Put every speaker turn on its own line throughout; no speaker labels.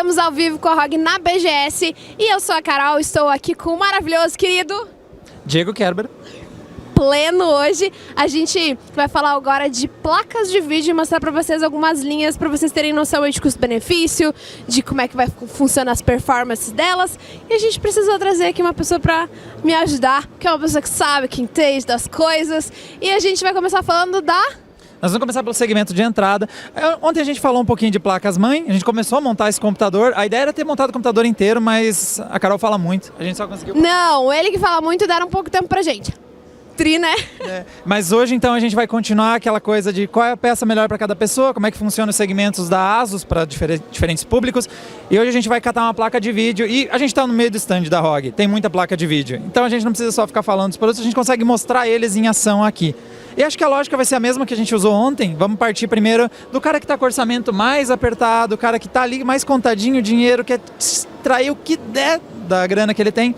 Estamos ao vivo com a ROG na BGS e eu sou a Carol, estou aqui com o maravilhoso querido
Diego Kerber.
Pleno hoje. A gente vai falar agora de placas de vídeo e mostrar para vocês algumas linhas para vocês terem noção de custo-benefício, de como é que vai funcionar as performances delas. E a gente precisou trazer aqui uma pessoa para me ajudar, que é uma pessoa que sabe, que entende das coisas. E a gente vai começar falando
Nós vamos começar pelo segmento de entrada. Ontem a gente falou um pouquinho de placas-mãe, a gente começou a montar esse computador. A ideia era ter montado o computador inteiro, mas a Carol fala muito, a gente só conseguiu...
Não, ele que fala muito, deram um pouco de tempo pra gente. Né?
Mas hoje então a gente vai continuar aquela coisa de qual é a peça melhor para cada pessoa, como é que funciona os segmentos da ASUS para diferentes públicos. E hoje a gente vai catar uma placa de vídeo e a gente está no meio do stand da ROG, tem muita placa de vídeo. Então a gente não precisa só ficar falando dos produtos, a gente consegue mostrar eles em ação aqui. E acho que a lógica vai ser a mesma que a gente usou ontem. Vamos partir primeiro do cara que está com o orçamento mais apertado, o cara que está ali mais contadinho o dinheiro, quer extrair o que der da grana que ele tem.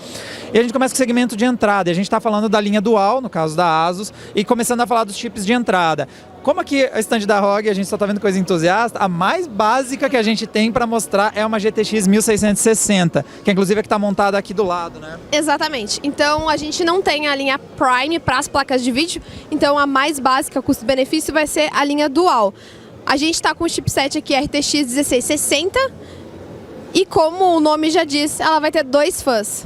E a gente começa com o segmento de entrada. E a gente está falando da linha Dual, no caso da ASUS, e começando a falar dos chips de entrada. Como aqui a stand da ROG, a gente só está vendo coisa entusiasta, a mais básica que a gente tem para mostrar é uma GTX 1660, que inclusive é que está montada aqui do lado, né?
Exatamente. Então a gente não tem a linha Prime para as placas de vídeo, então a mais básica, custo-benefício, vai ser a linha Dual. A gente está com o chipset aqui RTX 1660 e, como o nome já diz, ela vai ter dois fãs.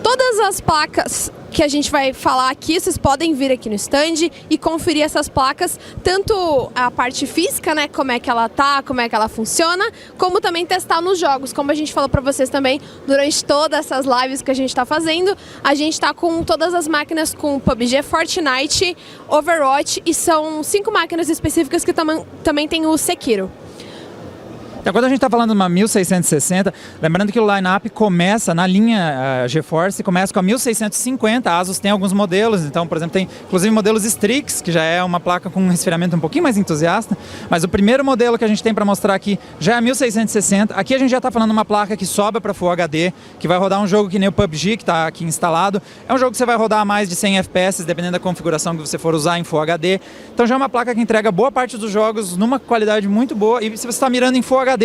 Todas as placas que a gente vai falar aqui, vocês podem vir aqui no stand e conferir essas placas, tanto a parte física, né, como é que ela tá, como é que ela funciona, como também testar nos jogos, como a gente falou pra vocês também durante todas essas lives que a gente tá fazendo. A gente tá com todas as máquinas com PUBG, Fortnite, Overwatch, e são 5 máquinas específicas que também tem o Sekiro.
Então, quando a gente está falando de uma 1660, lembrando que o line-up começa na linha GeForce, começa com a 1650, a ASUS tem alguns modelos, então, por exemplo, tem inclusive modelos Strix, que já é uma placa com um resfriamento um pouquinho mais entusiasta, mas o primeiro modelo que a gente tem para mostrar aqui já é a 1660. Aqui a gente já está falando de uma placa que sobe para Full HD, que vai rodar um jogo que nem o PUBG, que está aqui instalado. É um jogo que você vai rodar a mais de 100 FPS, dependendo da configuração que você for usar em Full HD. Então já é uma placa que entrega boa parte dos jogos numa qualidade muito boa, e se você está mirando em Full HD,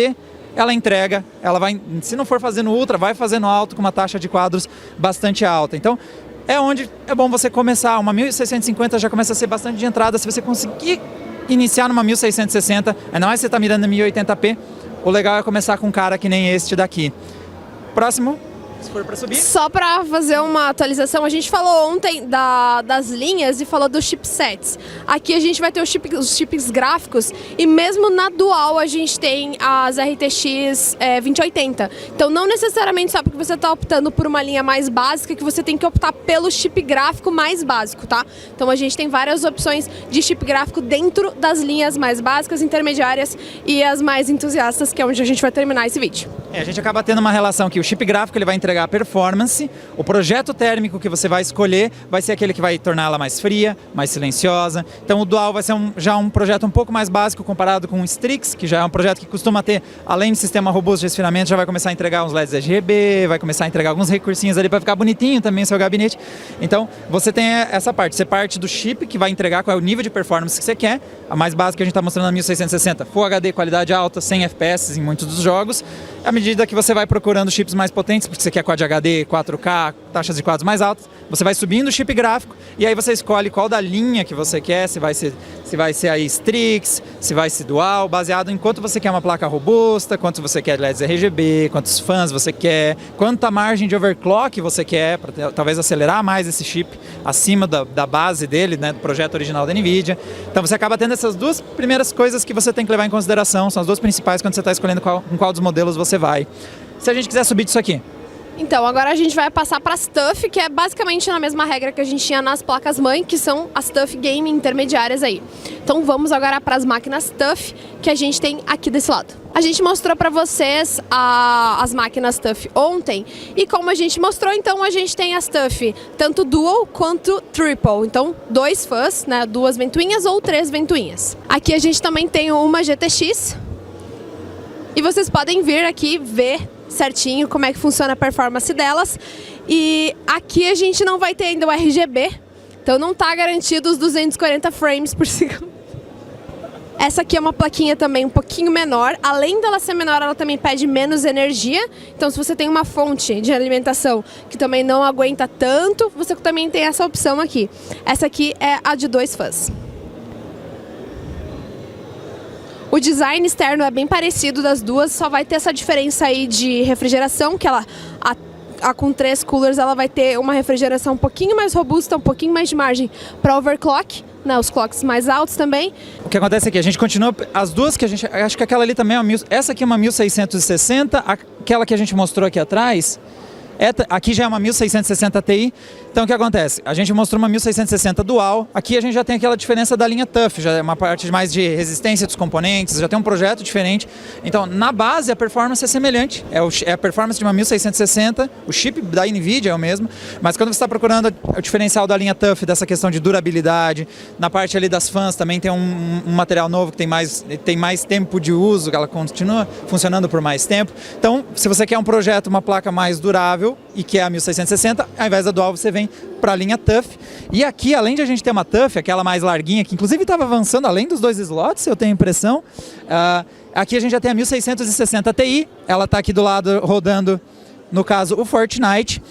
ela entrega, ela vai, se não for fazendo ultra, vai fazendo alto com uma taxa de quadros bastante alta. Então, é onde é bom você começar. Uma 1650 já começa a ser bastante de entrada. Se você conseguir iniciar numa 1660, ainda mais se você está mirando em 1080p, o legal é começar com um cara que nem este daqui. Próximo. Se for para subir.
Só para fazer uma atualização, a gente falou ontem das linhas e falou dos chipsets. Aqui a gente vai ter os chips gráficos e mesmo na Dual a gente tem as RTX 2080. Então não necessariamente só porque você está optando por uma linha mais básica que você tem que optar pelo chip gráfico mais básico, tá? Então a gente tem várias opções de chip gráfico dentro das linhas mais básicas, intermediárias e as mais entusiastas, que é onde a gente vai terminar esse vídeo.
A gente acaba tendo uma relação que o chip gráfico ele vai entregar a performance, o projeto térmico que você vai escolher vai ser aquele que vai torná-la mais fria, mais silenciosa. Então o Dual vai ser já um projeto um pouco mais básico comparado com o Strix, que já é um projeto que costuma ter, além de sistema robusto de resfriamento, já vai começar a entregar uns LEDs RGB, vai começar a entregar alguns recursinhos ali para ficar bonitinho também o seu gabinete. Então você tem essa parte, você parte do chip que vai entregar qual é o nível de performance que você quer. A mais básica que a gente está mostrando na 1660, Full HD, qualidade alta, 100 FPS em muitos dos jogos. À medida que você vai procurando chips mais potentes, porque você quer Quad HD, 4K, taxas de quadros mais altas, você vai subindo o chip gráfico e aí você escolhe qual da linha que você quer, se vai ser aí Strix, se vai ser Dual, baseado em quanto você quer uma placa robusta, quanto você quer LEDs RGB, quantos fãs você quer, quanta margem de overclock você quer, para talvez acelerar mais esse chip acima da base dele, né, do projeto original da NVIDIA. Então você acaba tendo essas duas primeiras coisas que você tem que levar em consideração, são as duas principais quando você está escolhendo com qual dos modelos você vai. Se a gente quiser subir disso aqui.
Então, agora a gente vai passar para as TUF, que é basicamente na mesma regra que a gente tinha nas placas-mãe, que são as TUF Game intermediárias aí. Então vamos agora para as máquinas TUF que a gente tem aqui desse lado. A gente mostrou para vocês as máquinas TUF ontem, e como a gente mostrou, então a gente tem as TUF tanto Dual quanto Triple. Então 2 fãs, né, 2 ventoinhas ou 3 ventoinhas. Aqui a gente também tem uma GTX, e vocês podem vir aqui ver certinho como é que funciona a performance delas. E aqui a gente não vai ter ainda o RGB, então não está garantido os 240 frames por segundo. Essa aqui é uma plaquinha também um pouquinho menor. Além dela ser menor, ela também pede menos energia. Então, se você tem uma fonte de alimentação que também não aguenta tanto, você também tem essa opção aqui. Essa aqui é a de 2 fãs. O design externo é bem parecido das duas, só vai ter essa diferença aí de refrigeração, que ela, a com 3 coolers, ela vai ter uma refrigeração um pouquinho mais robusta, um pouquinho mais de margem para overclock, né, os clocks mais altos também.
O que acontece aqui, a gente continua, as duas que a gente, acho que aquela ali também é uma, essa aqui é uma 1660, aquela que a gente mostrou aqui atrás, aqui já é uma 1660 Ti. Então o que acontece? A gente mostrou uma 1660 dual, aqui a gente já tem aquela diferença da linha TUF, já é uma parte mais de resistência dos componentes, já tem um projeto diferente. Então na base a performance é semelhante, é a performance de uma 1660, o chip da NVIDIA é o mesmo, mas quando você está procurando o diferencial da linha TUF, dessa questão de durabilidade, na parte ali das fãs também tem um material novo que tem mais tempo de uso, que ela continua funcionando por mais tempo. Então se você quer um projeto, uma placa mais durável, e que é a 1660, ao invés da dual você vem para a linha TUF. E aqui, além de a gente ter uma TUF, aquela mais larguinha, que inclusive estava avançando além dos 2 slots, eu tenho a impressão, aqui a gente já tem a 1660 Ti, ela está aqui do lado rodando, no caso, o Fortnite.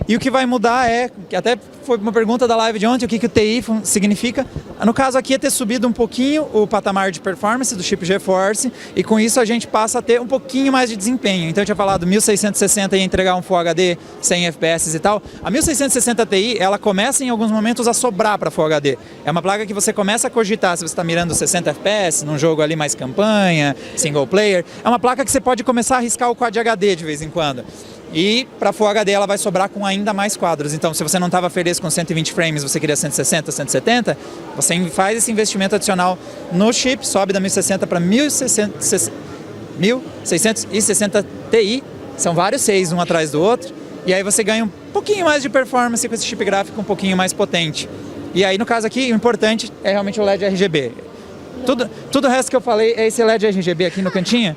E o que vai mudar que até foi uma pergunta da live de ontem, o que o TI significa. No caso aqui é ter subido um pouquinho o patamar de performance do chip GeForce, e com isso a gente passa a ter um pouquinho mais de desempenho. Então eu tinha falado 1660 ia entregar um Full HD 100 FPS e tal. A 1660 Ti, ela começa em alguns momentos a sobrar para Full HD. É uma placa que você começa a cogitar, se você está mirando 60 FPS, num jogo ali mais campanha, single player. É uma placa que você pode começar a arriscar o Quad HD de vez em quando. E para Full HD ela vai sobrar com ainda mais quadros. Então se você não estava feliz com 120 frames, você queria 160, 170, você faz esse investimento adicional no chip, sobe da 1060 para 1660 Ti, são vários 6 um atrás do outro, e aí você ganha um pouquinho mais de performance com esse chip gráfico um pouquinho mais potente. E aí no caso aqui, o importante é realmente o LED RGB. Tudo o resto que eu falei é esse LED RGB aqui no cantinho.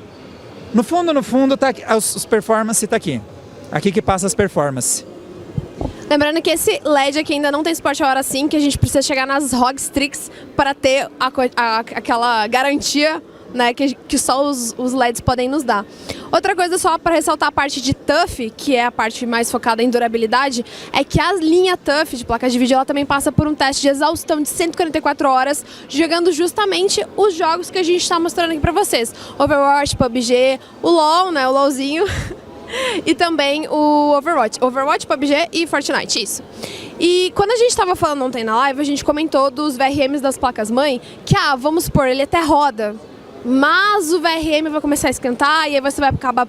No fundo, tá aqui, os performance tá aqui. Aqui que passa as performances.
Lembrando que esse LED aqui ainda não tem suporte a hora sim, que a gente precisa chegar nas ROG Strix para ter aquela garantia, né, que só os LEDs podem nos dar. Outra coisa só para ressaltar a parte de TUF, que é a parte mais focada em durabilidade, é que a linha TUF de placa de vídeo ela também passa por um teste de exaustão de 144 horas, jogando justamente os jogos que a gente está mostrando aqui para vocês. Overwatch, PUBG, o LoL, né, o LoLzinho, e também o Overwatch, PUBG e Fortnite, isso. E quando a gente estava falando ontem na live, a gente comentou dos VRMs das placas-mãe, que, vamos supor, ele até roda, mas o VRM vai começar a esquentar e aí você vai acabar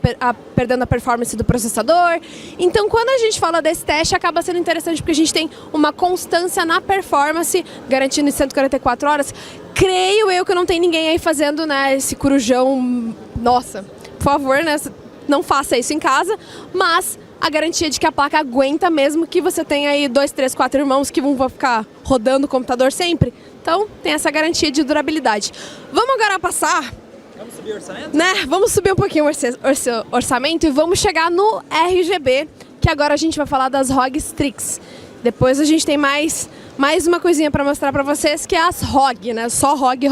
perdendo a performance do processador. Então, quando a gente fala desse teste, acaba sendo interessante porque a gente tem uma constância na performance, garantindo em 144 horas. Creio eu que não tem ninguém aí fazendo, né, esse corujão. Nossa, por favor, né, não faça isso em casa, mas a garantia de que a placa aguenta mesmo que você tenha aí 2, 3, 4 irmãos que vão ficar rodando o computador sempre. Então, tem essa garantia de durabilidade. Vamos agora passar...
Vamos subir o orçamento?
Né? Vamos subir um pouquinho o orçamento e vamos chegar no RGB, que agora a gente vai falar das ROG Strix. Depois a gente tem mais uma coisinha para mostrar para vocês, que é as ROG, né? Só ROG.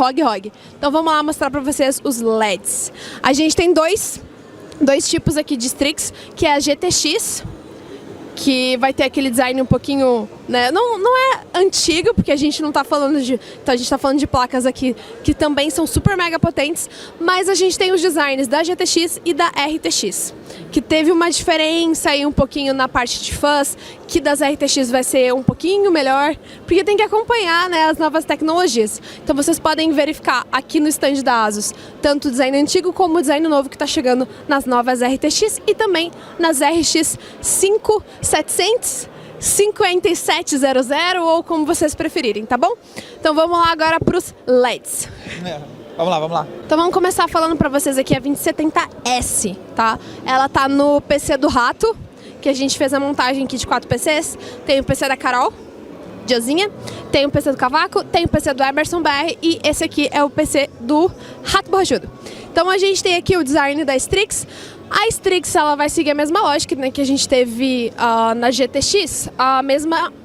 Então, vamos lá mostrar para vocês os LEDs. A gente tem dois tipos aqui de Strix, que é a GTX, que vai ter aquele design um pouquinho, né, não é antigo, porque a gente não está falando de... Então a gente está falando de placas aqui que também são super mega potentes, mas a gente tem os designs da GTX e da RTX, que teve uma diferença aí um pouquinho na parte de fãs, que das RTX vai ser um pouquinho melhor, porque tem que acompanhar, né, as novas tecnologias. Então vocês podem verificar aqui no stand da ASUS, tanto o design antigo como o design novo que está chegando nas novas RTX e também nas RX 5700, 5700 ou como vocês preferirem, tá bom? Então vamos lá agora para os LEDs.
Vamos lá.
Então vamos começar falando para vocês aqui a 2070S, tá? Ela tá no PC do Rato, que a gente fez a montagem aqui de 4 PCs. Tem o PC da Carol, Diozinha, tem o PC do Cavaco, tem o PC do Emerson BR e esse aqui é o PC do Rato Borrachudo. Então a gente tem aqui o design da Strix. A Strix ela vai seguir a mesma lógica, né, que a gente teve na GTX,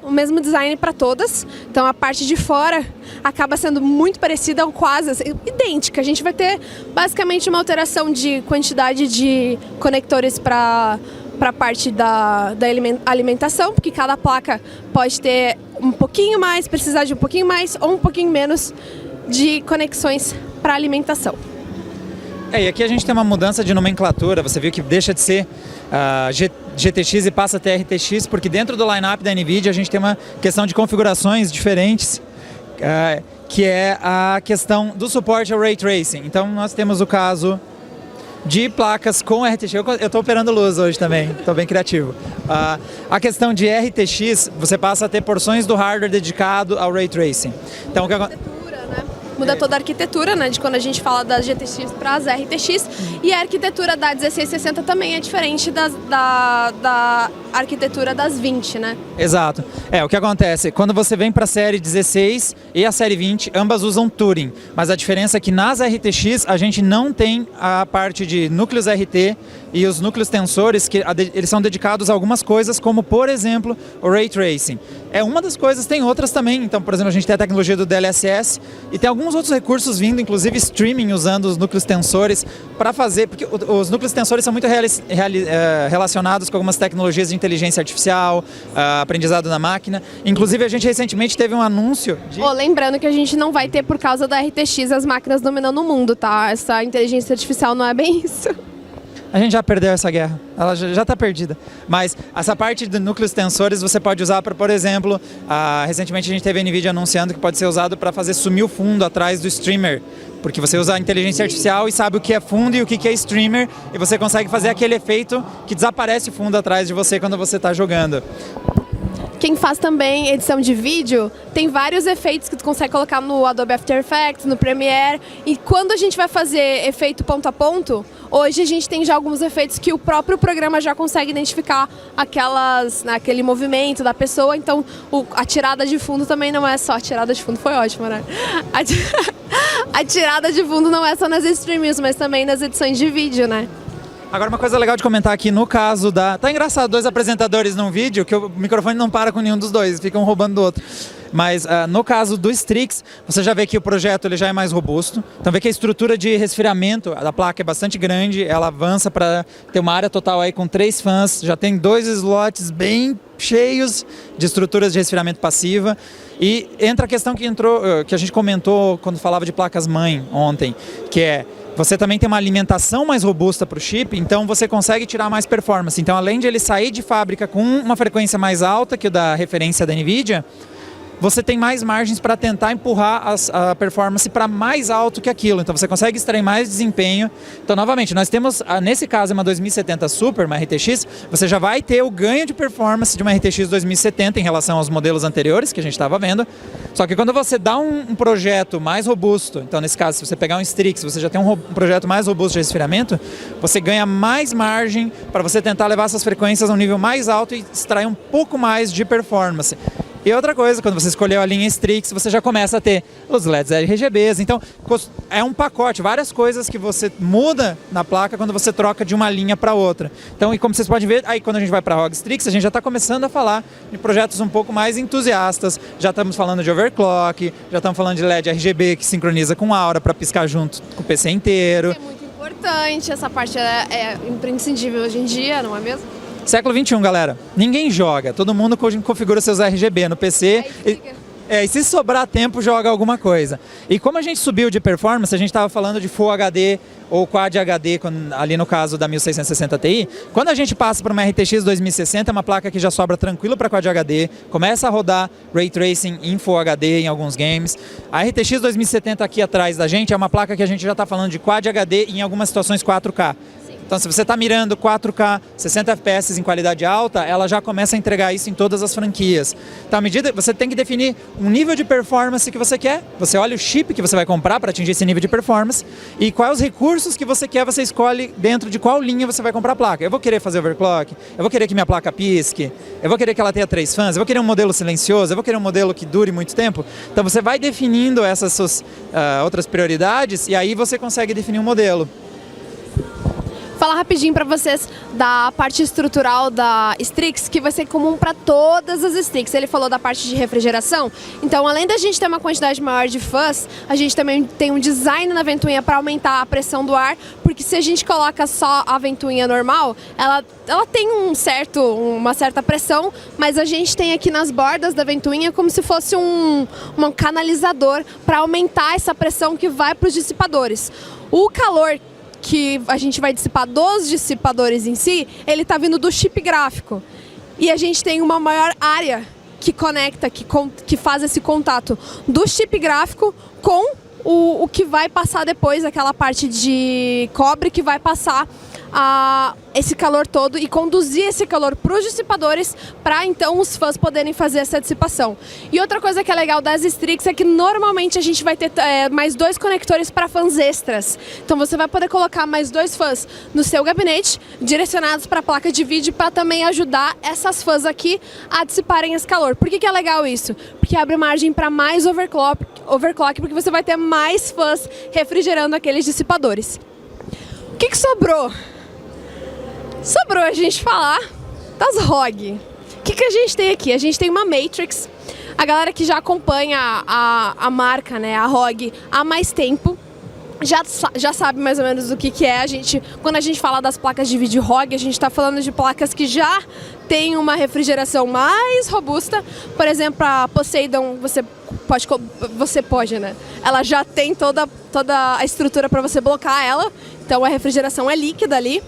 o mesmo design para todas. Então a parte de fora acaba sendo muito parecida ou quase assim, idêntica. A gente vai ter basicamente uma alteração de quantidade de conectores para a parte da alimentação, porque cada placa pode ter um pouquinho mais, precisar de um pouquinho mais ou um pouquinho menos de conexões para alimentação.
E aqui a gente tem uma mudança de nomenclatura, você viu que deixa de ser GTX e passa a ter RTX, porque dentro do line-up da NVIDIA a gente tem uma questão de configurações diferentes, que é a questão do suporte ao Ray Tracing. Então nós temos o caso de placas com RTX, eu estou operando luz hoje também, estou bem criativo. A questão de RTX, você passa a ter porções do hardware dedicado ao Ray Tracing. Então,
muda toda a arquitetura, né, de quando a gente fala das GTX para as RTX, e a arquitetura da 1660 também é diferente da arquitetura das 20, né?
Exato. O que acontece, quando você vem para a série 16 e a série 20, ambas usam Turing, mas a diferença é que nas RTX a gente não tem a parte de núcleos RT e os núcleos tensores, que eles são dedicados a algumas coisas, como por exemplo o Ray Tracing. É uma das coisas, tem outras também. Então, por exemplo, a gente tem a tecnologia do DLSS e tem alguns outros recursos vindo, inclusive streaming usando os núcleos tensores para fazer, porque os núcleos tensores são muito relacionados com algumas tecnologias de inteligência artificial, aprendizado na máquina. Inclusive, a gente recentemente teve um anúncio de...
Lembrando que a gente não vai ter, por causa da RTX, as máquinas dominando o mundo, tá? Essa inteligência artificial não é bem isso.
A gente já perdeu essa guerra, ela já está perdida. Mas essa parte de núcleos tensores você pode usar para, por exemplo, recentemente a gente teve a NVIDIA anunciando que pode ser usado para fazer sumir o fundo atrás do streamer. Porque você usa a inteligência artificial e sabe o que é fundo e o que é streamer, e você consegue fazer aquele efeito que desaparece o fundo atrás de você quando você está jogando.
Quem faz também edição de vídeo, tem vários efeitos que tu consegue colocar no Adobe After Effects, no Premiere. E quando a gente vai fazer efeito ponto a ponto, hoje a gente tem já alguns efeitos que o próprio programa já consegue identificar aquele movimento da pessoa. Então a tirada de fundo também não é só... A tirada de fundo foi ótima, né? A tirada de fundo não é só nas streams, mas também nas edições de vídeo, né?
Agora, uma coisa legal de comentar aqui, no caso da... Tá engraçado, dois apresentadores num vídeo, que o microfone não para com nenhum dos dois, ficam roubando do outro. Mas no caso do Strix, você já vê que o projeto ele já é mais robusto. Então vê que a estrutura de resfriamento da placa é bastante grande, ela avança para ter uma área total aí com 3 fãs, já tem 2 slots bem cheios de estruturas de resfriamento passiva. E entra a questão que a gente comentou quando falava de placas-mãe ontem, que é... Você também tem uma alimentação mais robusta para o chip, então você consegue tirar mais performance. Então, além de ele sair de fábrica com uma frequência mais alta que o da referência da NVIDIA, você tem mais margens para tentar empurrar a performance para mais alto que aquilo. Então você consegue extrair mais desempenho. Então, novamente, nós temos, nesse caso, uma 2070 Super, uma RTX, você já vai ter o ganho de performance de uma RTX 2070 em relação aos modelos anteriores que a gente estava vendo. Só que quando você dá um projeto mais robusto, então nesse caso, se você pegar um Strix, você já tem um projeto mais robusto de resfriamento, você ganha mais margem para você tentar levar essas frequências a um nível mais alto e extrair um pouco mais de performance. E outra coisa, quando você escolheu a linha Strix, você já começa a ter os LEDs RGBs. Então, é um pacote, várias coisas que você muda na placa quando você troca de uma linha para outra. Então, e como vocês podem ver, aí quando a gente vai para a ROG Strix, a gente já está começando a falar de projetos um pouco mais entusiastas. Já estamos falando de overclock, já estamos falando de LED RGB que sincroniza com Aura para piscar junto com o PC inteiro.
É muito importante, essa parte é imprescindível hoje em dia, não é mesmo?
Século XXI, galera. Ninguém joga. Todo mundo configura seus RGB no PC. E se sobrar tempo, joga alguma coisa. E como a gente subiu de performance, a gente estava falando de Full HD ou Quad HD, ali no caso da 1660 Ti. Quando a gente passa para uma RTX 2060, é uma placa que já sobra tranquilo para Quad HD, começa a rodar Ray Tracing em Full HD em alguns games. A RTX 2070 aqui atrás da gente é uma placa que a gente já está falando de Quad HD e em algumas situações 4K. Então, se você está mirando 4K, 60 FPS em qualidade alta, ela já começa a entregar isso em todas as franquias. Então, à medida que você tem que definir um nível de performance que você quer, você olha o chip que você vai comprar para atingir esse nível de performance e quais os recursos que você quer, você escolhe dentro de qual linha você vai comprar a placa. Eu vou querer fazer overclock, eu vou querer que minha placa pisque, eu vou querer que ela tenha 3 fãs, eu vou querer um modelo silencioso, eu vou querer um modelo que dure muito tempo. Então, você vai definindo essas suas outras prioridades e aí você consegue definir um modelo.
Falar rapidinho para vocês da parte estrutural da Strix, que vai ser comum para todas as Strix. Ele falou da parte de refrigeração, então além da gente ter uma quantidade maior de fãs, a gente também tem um design na ventoinha para aumentar a pressão do ar, porque se a gente coloca só a ventoinha normal, ela tem uma certa pressão, mas a gente tem aqui nas bordas da ventoinha como se fosse um canalizador para aumentar essa pressão que vai para os dissipadores. O calor que a gente vai dissipar dos dissipadores em si, ele está vindo do chip gráfico. E a gente tem uma maior área que conecta, que faz esse contato do chip gráfico com o que vai passar depois, aquela parte de cobre que vai passar esse calor todo e conduzir esse calor para os dissipadores para então os fãs poderem fazer essa dissipação. E outra coisa que é legal das Strix é que normalmente a gente vai ter mais 2 conectores para fãs extras. Então você vai poder colocar mais 2 fãs no seu gabinete, direcionados para a placa de vídeo, para também ajudar essas fãs aqui a dissiparem esse calor. Por que é legal isso? Porque abre margem para mais overclock, porque você vai ter mais fãs refrigerando aqueles dissipadores. O que sobrou? Sobrou a gente falar das ROG. O que a gente tem aqui? A gente tem uma Matrix. A galera que já acompanha a marca, né, a ROG, há mais tempo, já sabe mais ou menos o que é. Quando a gente fala das placas de vídeo ROG, a gente está falando de placas que já tem uma refrigeração mais robusta. Por exemplo, a Poseidon, você pode, né? Ela já tem toda a estrutura para você blocar ela, então a refrigeração é líquida ali.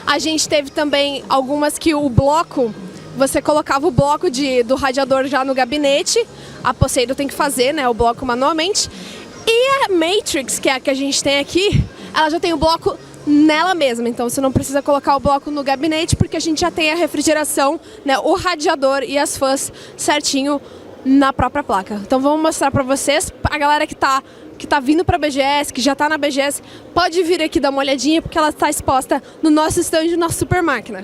A gente teve também algumas que o bloco, você colocava o bloco do radiador já no gabinete. A Poseidon tem que fazer, né, o bloco manualmente. E a Matrix, que é a que a gente tem aqui, ela já tem o bloco nela mesma. Então você não precisa colocar o bloco no gabinete, porque a gente já tem a refrigeração, né, o radiador e as fãs certinho na própria placa. Então vamos mostrar para vocês, a galera que tá vindo para a BGS, que já está na BGS, pode vir aqui dar uma olhadinha, porque ela está exposta no nosso stand, no nosso Super Máquina.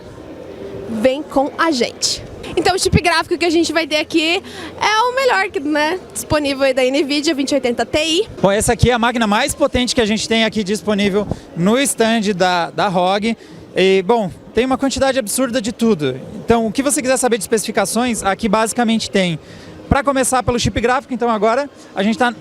Vem com a gente! Então o chip gráfico que a gente vai ter aqui é o melhor, né, disponível aí da NVIDIA 2080 Ti.
Bom, essa aqui é a máquina mais potente que a gente tem aqui disponível no stand da ROG. E, bom, tem uma quantidade absurda de tudo. Então, o que você quiser saber de especificações, aqui basicamente tem. Para começar pelo chip gráfico, então agora a gente está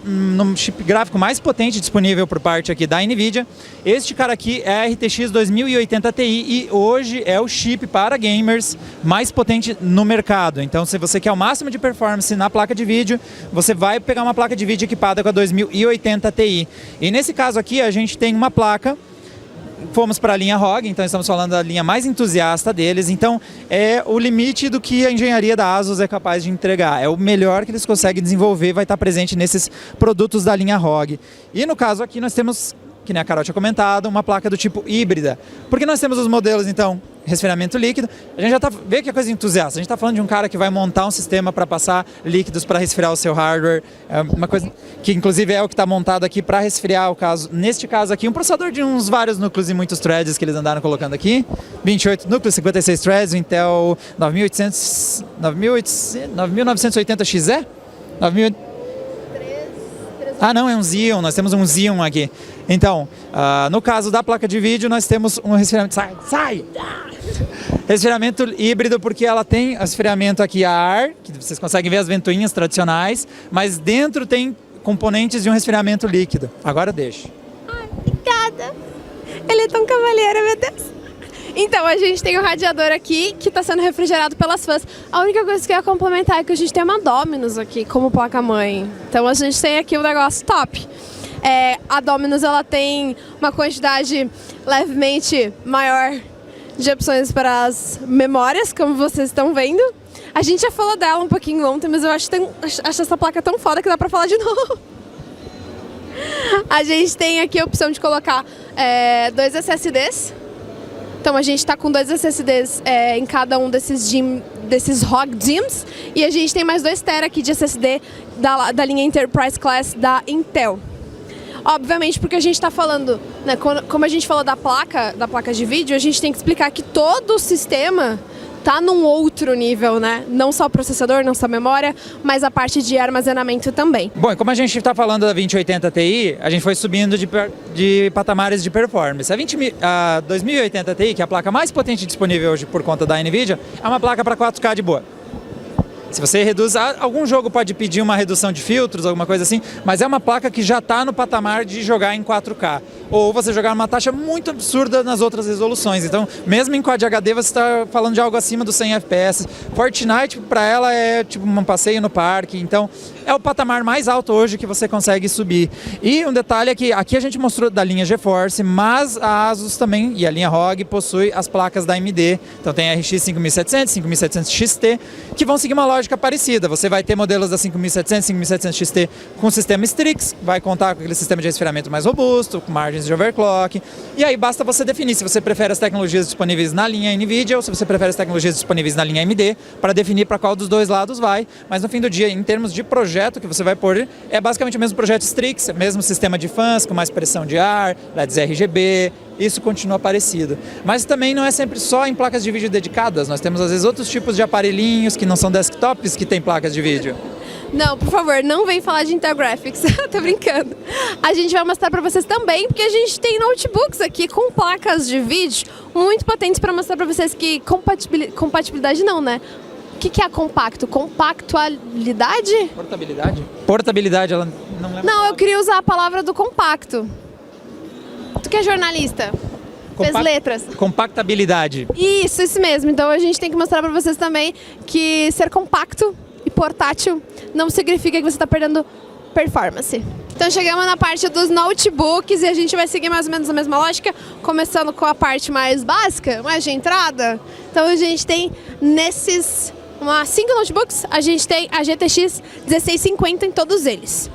no chip gráfico mais potente disponível por parte aqui da NVIDIA. Este cara aqui é a RTX 2080 Ti e hoje é o chip para gamers mais potente no mercado. Então se você quer o máximo de performance na placa de vídeo, você vai pegar uma placa de vídeo equipada com a 2080 Ti. E nesse caso aqui a gente tem uma placa. Fomos para a linha ROG, então estamos falando da linha mais entusiasta deles, então é o limite do que a engenharia da ASUS é capaz de entregar, é o melhor que eles conseguem desenvolver, vai estar presente nesses produtos da linha ROG. E no caso aqui nós temos, que nem a Carol tinha comentado, uma placa do tipo híbrida, porque nós temos os modelos então, resfriamento líquido, a gente já vê que é coisa entusiasta, a gente está falando de um cara que vai montar um sistema para passar líquidos para resfriar o seu hardware, é uma coisa que inclusive é o que está montado aqui para resfriar neste caso aqui, um processador de uns vários núcleos e muitos threads que eles andaram colocando aqui, 28 núcleos, 56 threads, o Intel 9980XE? Ah não, é um Xeon, nós temos um Xeon aqui. Então, no caso da placa de vídeo, nós temos um resfriamento... Sai! Resfriamento híbrido, porque ela tem resfriamento aqui a ar, que vocês conseguem ver as ventoinhas tradicionais, mas dentro tem componentes de um resfriamento líquido. Agora deixa.
Ai, obrigada! Ele é tão cavalheiro, meu Deus! Então, a gente tem o radiador aqui, que está sendo refrigerado pelas fãs. A única coisa que eu ia complementar é que a gente tem uma Dominus aqui, como placa-mãe. Então, a gente tem aqui um negócio top. A Dominus, ela tem uma quantidade levemente maior de opções para as memórias, como vocês estão vendo. A gente já falou dela um pouquinho ontem, mas eu acho essa placa tão foda que dá para falar de novo. A gente tem aqui a opção de colocar 2 SSDs. Então a gente está com 2 SSDs em cada um desses ROG DIMMs. E a gente tem mais 2 TB aqui de SSD da linha Enterprise Class da Intel. Obviamente, porque a gente está falando, né, como a gente falou da placa de vídeo, a gente tem que explicar que todo o sistema tá num outro nível, né? Não só o processador, não só a memória, mas a parte de armazenamento também.
Bom, e como a gente está falando da 2080 Ti, a gente foi subindo de patamares de performance. A 2080 Ti, que é a placa mais potente disponível hoje por conta da NVIDIA, é uma placa para 4K de boa. Se você reduz, algum jogo pode pedir uma redução de filtros, alguma coisa assim, mas é uma placa que já está no patamar de jogar em 4K. Ou você jogar numa taxa muito absurda nas outras resoluções. Então, mesmo em Quad HD, você está falando de algo acima dos 100 FPS. Fortnite, para ela, é tipo um passeio no parque. Então, é o patamar mais alto hoje que você consegue subir. E um detalhe é que aqui a gente mostrou da linha GeForce, mas a Asus também, e a linha ROG, possui as placas da AMD. Então, tem a RX 5700, 5700 XT, que vão seguir uma lógica parecida. Você vai ter modelos da 5700, 5700 XT com sistema Strix, vai contar com aquele sistema de resfriamento mais robusto, com margens de overclock, e aí basta você definir se você prefere as tecnologias disponíveis na linha NVIDIA ou se você prefere as tecnologias disponíveis na linha AMD, para definir para qual dos dois lados vai, mas no fim do dia, em termos de projeto que você vai pôr, é basicamente o mesmo projeto Strix, mesmo sistema de fãs, com mais pressão de ar, LEDs RGB, isso continua parecido. Mas também não é sempre só em placas de vídeo dedicadas, nós temos às vezes outros tipos de aparelhinhos que não são desktops que tem placas de vídeo.
Não, por favor, não vem falar de Intel Graphics, tô brincando. A gente vai mostrar pra vocês também, porque a gente tem notebooks aqui com placas de vídeo muito potentes para mostrar pra vocês que compatibilidade não, né? O que é compacto? Compactualidade?
Portabilidade? Portabilidade, ela não lembra.
Não, eu queria usar a palavra do compacto. Tu que é jornalista? Fez letras.
Compactabilidade.
Isso mesmo. Então a gente tem que mostrar pra vocês também que ser compacto e portátil não significa que você está perdendo performance. Então chegamos na parte dos notebooks e a gente vai seguir mais ou menos a mesma lógica, começando com a parte mais básica, mais de entrada. Então a gente tem nesses 5 notebooks, a gente tem a GTX 1650 em todos eles.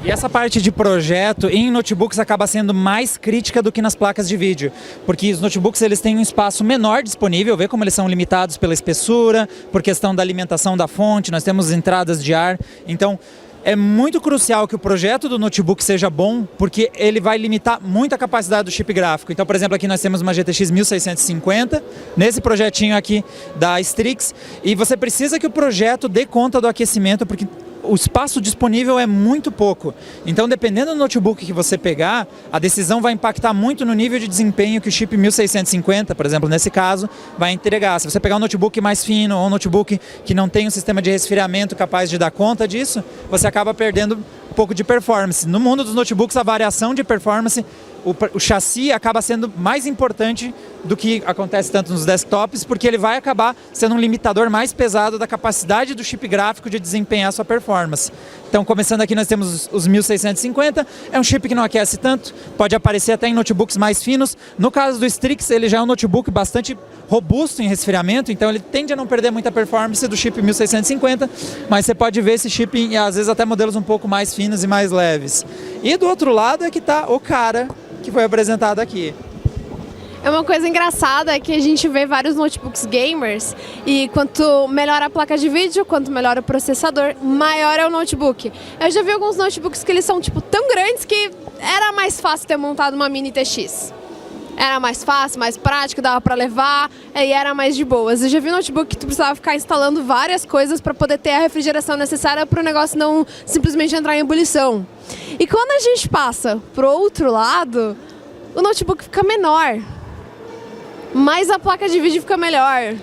E essa parte de projeto em notebooks acaba sendo mais crítica do que nas placas de vídeo, porque os notebooks eles têm um espaço menor disponível, vê como eles são limitados pela espessura, por questão da alimentação da fonte, nós temos entradas de ar, então é muito crucial que o projeto do notebook seja bom, porque ele vai limitar muito a capacidade do chip gráfico. Então, por exemplo, aqui nós temos uma GTX 1650, nesse projetinho aqui da Strix, e você precisa que o projeto dê conta do aquecimento, porque o espaço disponível é muito pouco. Então, dependendo do notebook que você pegar, a decisão vai impactar muito no nível de desempenho que o chip 1650, por exemplo, nesse caso, vai entregar. Se você pegar um notebook mais fino ou um notebook que não tem um sistema de resfriamento capaz de dar conta disso, você acaba perdendo um pouco de performance. No mundo dos notebooks, a variação de performance, o chassi acaba sendo mais importante do que acontece tanto nos desktops, porque ele vai acabar sendo um limitador mais pesado da capacidade do chip gráfico de desempenhar sua performance. Então, começando aqui, nós temos os 1650, é um chip que não aquece tanto, pode aparecer até em notebooks mais finos. No caso do Strix, ele já é um notebook bastante robusto em resfriamento, então ele tende a não perder muita performance do chip 1650, mas você pode ver esse chip em, às vezes, até modelos um pouco mais finos e mais leves. E do outro lado é que está o cara que foi apresentado aqui.
É uma coisa engraçada que a gente vê vários notebooks gamers e quanto melhor a placa de vídeo, quanto melhor o processador, maior é o notebook. Eu já vi alguns notebooks que eles são tipo tão grandes que era mais fácil ter montado uma mini TX. Era mais fácil, mais prático, dava pra levar e era mais de boas. Eu já vi notebook que tu precisava ficar instalando várias coisas para poder ter a refrigeração necessária para o negócio não simplesmente entrar em ebulição. E quando a gente passa pro outro lado, o notebook fica menor, mas a placa de vídeo fica melhor.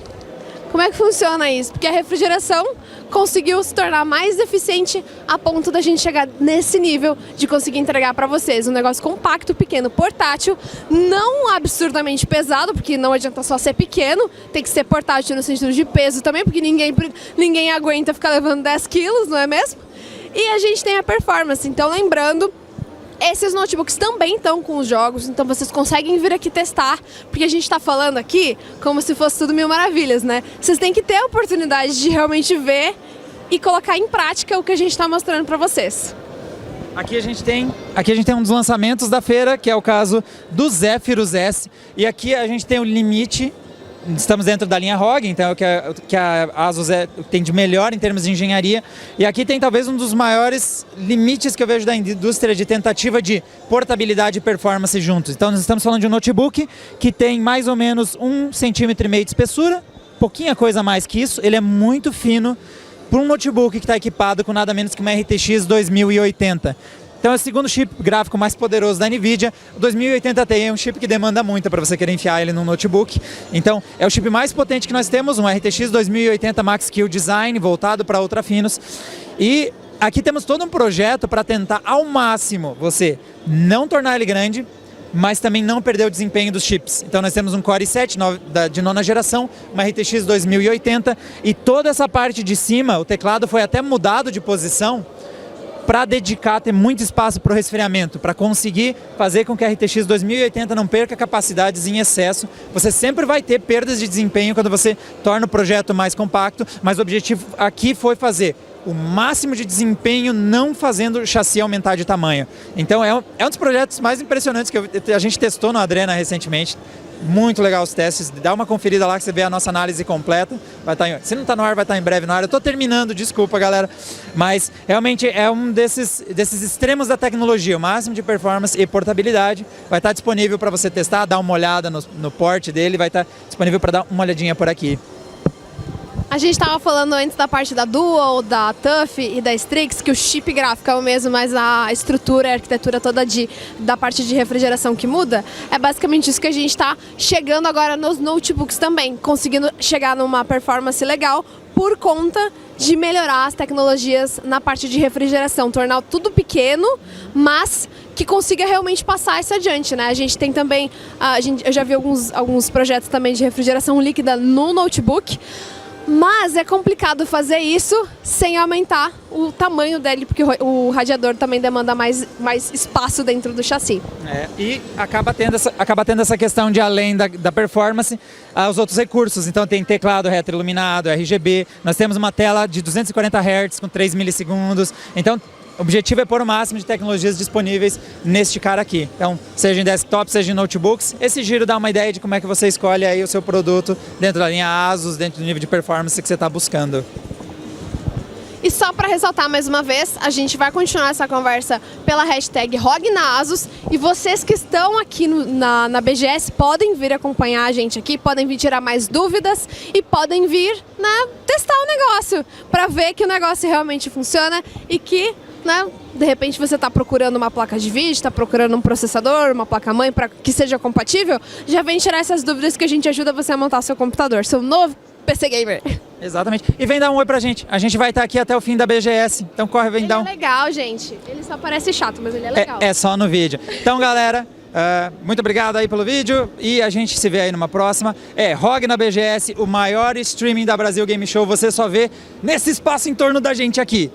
Como é que funciona isso? Porque a refrigeração conseguiu se tornar mais eficiente a ponto da gente chegar nesse nível de conseguir entregar para vocês um negócio compacto, pequeno, portátil, não absurdamente pesado, porque não adianta só ser pequeno, tem que ser portátil no sentido de peso também, porque ninguém aguenta ficar levando 10 quilos, não é mesmo? E a gente tem a performance, então lembrando, esses notebooks também estão com os jogos, então vocês conseguem vir aqui testar, porque a gente está falando aqui como se fosse tudo mil maravilhas, né? Vocês têm que ter a oportunidade de realmente ver e colocar em prática o que a gente está mostrando para vocês.
Aqui a gente tem um dos lançamentos da feira, que é o caso do Zephyrus S, e aqui a gente tem o limite estamos dentro da linha ROG, então é o que a ASUS tem de melhor em termos de engenharia. E aqui tem talvez um dos maiores limites que eu vejo da indústria de tentativa de portabilidade e performance juntos. Então nós estamos falando de um notebook que tem mais ou menos 1,5 cm de espessura, pouquinha coisa mais que isso, ele é muito fino para um notebook que está equipado com nada menos que uma RTX 2080. Então é o segundo chip gráfico mais poderoso da NVIDIA. O 2080 Ti é um chip que demanda muito para você querer enfiar ele num notebook. Então é o chip mais potente que nós temos, um RTX 2080 Max-Q Design, voltado para ultrafinos. E aqui temos todo um projeto para tentar ao máximo você não tornar ele grande, mas também não perder o desempenho dos chips. Então nós temos um Core i7 de 9ª geração, uma RTX 2080, e toda essa parte de cima, o teclado foi até mudado de posição para ter muito espaço para o resfriamento, para conseguir fazer com que a RTX 2080 não perca capacidades em excesso. Você sempre vai ter perdas de desempenho quando você torna o projeto mais compacto, mas o objetivo aqui foi fazer o máximo de desempenho não fazendo o chassi aumentar de tamanho. Então é um dos projetos mais impressionantes que a gente testou no Adrena recentemente. Muito legal os testes, dá uma conferida lá que você vê a nossa análise completa. Vai estar se não está no ar, vai estar em breve no ar. Eu estou terminando, desculpa galera, mas realmente é um desses extremos da tecnologia, o máximo de performance e portabilidade. Vai estar disponível para você testar, dar uma olhada no port dele, vai estar disponível para dar uma olhadinha por aqui.
A gente estava falando antes da parte da Dual, da TUF e da Strix, que o chip gráfico é o mesmo, mas a estrutura, a arquitetura toda da parte de refrigeração que muda. É basicamente isso que a gente está chegando agora nos notebooks também, conseguindo chegar numa performance legal por conta de melhorar as tecnologias na parte de refrigeração, tornar tudo pequeno, mas que consiga realmente passar isso adiante, né? A gente tem também, eu já vi alguns projetos também de refrigeração líquida no notebook, mas é complicado fazer isso sem aumentar o tamanho dele, porque o radiador também demanda mais espaço dentro do chassi.
E acaba tendo essa questão de, além da performance, os outros recursos. Então tem teclado retroiluminado, RGB, nós temos uma tela de 240 Hz com 3 milissegundos. Então o objetivo é pôr o máximo de tecnologias disponíveis neste cara aqui. Então, seja em desktop, seja em notebooks, esse giro dá uma ideia de como é que você escolhe aí o seu produto dentro da linha ASUS, dentro do nível de performance que você está buscando.
E só para ressaltar mais uma vez, a gente vai continuar essa conversa pela hashtag ROG na ASUS, e vocês que estão aqui na BGS podem vir acompanhar a gente aqui, podem vir tirar mais dúvidas e podem vir, né, testar o negócio para ver que o negócio realmente funciona e que, né, de repente você está procurando uma placa de vídeo, está procurando um processador, uma placa-mãe para que seja compatível, já vem tirar essas dúvidas que a gente ajuda você a montar seu computador, seu novo PC Gamer.
Exatamente. E vem dar um oi pra gente. A gente vai estar aqui até o fim da BGS. Então corre, vem dar um...
Ele é legal, gente. Ele só parece chato, mas ele é legal.
É só no vídeo. Então, galera, muito obrigado aí pelo vídeo e a gente se vê aí numa próxima. ROG na BGS, o maior streaming da Brasil Game Show. Você só vê nesse espaço em torno da gente aqui.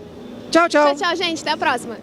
Tchau, tchau.
Tchau, tchau, gente. Até a próxima.